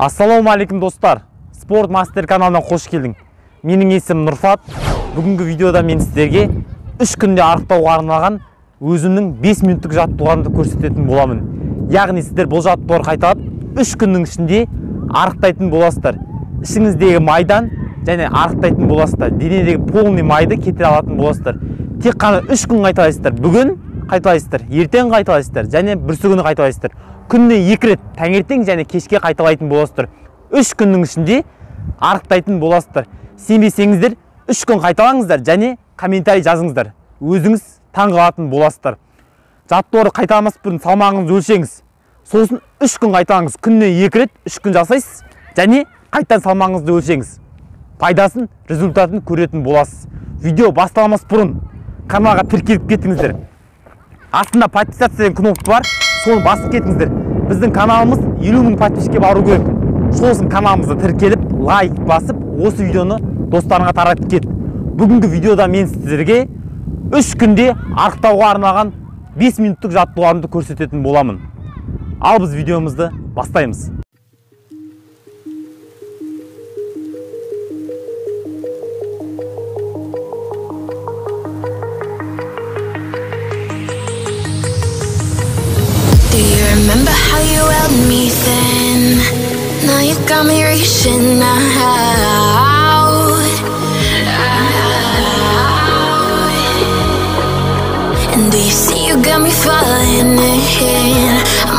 Ассалаумағалеукүм достар, спорт мастер каналына қош келдің. Менің есімім Нұрфат. Бүгінгі видеода мен сіздерге 3 күнде арықтауға арналған өзімнің 5 минуттық жаттығуларымды көрсететін боламын. Яғни сіздер бұл жаттығуларды қайталап 3 күннің ішінде арықтайтын боласыздар. Ішіңіздегі майдан және арықтайтын боласыздар. Денедегі полный майды кетіре алатын боласыздар. Тек қана 3 күн қайталайсыздар. Бүгін қайталайсыздар, ертең қайталайсыздар және бүрсі күні қайталайсыздар. Күнде 2 рет, таңертең және кешке қайталайтын боласыздар. 3 күннің ішінде арықтайтын боласыздар. Сенбесеңіздер 3 күн қайталаңыздар және комментарий жазыңыздар. Өзіңіз таң қалатын боласыздар. Жаттығуды қайталамас бұрын салмағыңызды өлшеңіз. Сосын 3 күн қайталаңыз. Күнде 2 рет 3 күн жасайсыз және қайтадан салмағыңызды өлшеңіз. Пайдасын, результатын көретін боласыз. Видео басталамас бұрын каналға тіркеліп кетіңіздер. Астында подписаться деген кнопка бар, соны басып кетіңіздер. Біздің каналымыз 50 000 подписчикке бару керек. Сосын каналымызды тіркеліп, лайк басып, осы видеоны достарыңа таратып кет. Бүгінгі видеода мен сіздерге 3 күнде арықтауға арналған 5 минуттық жаттығуларымды көрсететін боламын. Ал біз видеомызды бастаймыз. Remember how you held me then? Now you got me reaching out. And do you see you got me falling in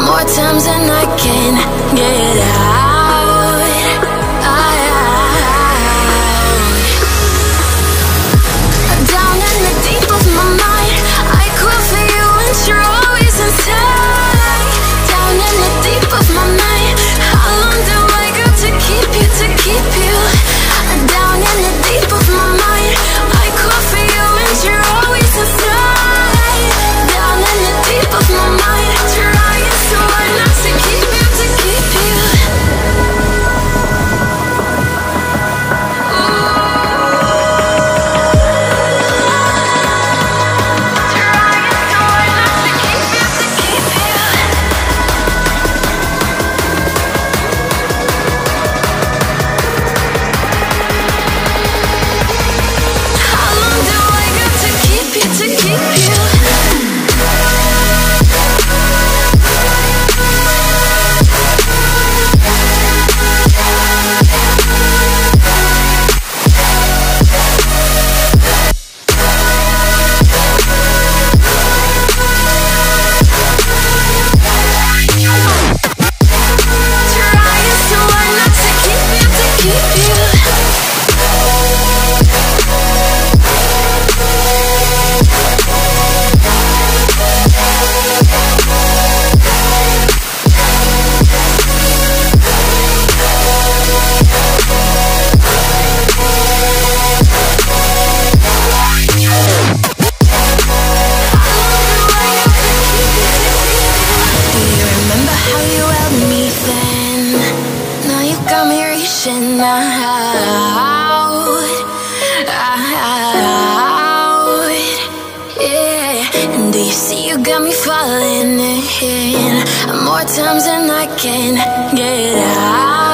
more times than I can get out. Down in the deep of my mind, I call for you and you're always inside. In the deep of my mind, how long do I got to keep you, to keep you? Down in the deep of my mind, I call for you and you're always inside. Down in the deep of my mind, trying so hard not to keep you, to keep you. More times than I can get out.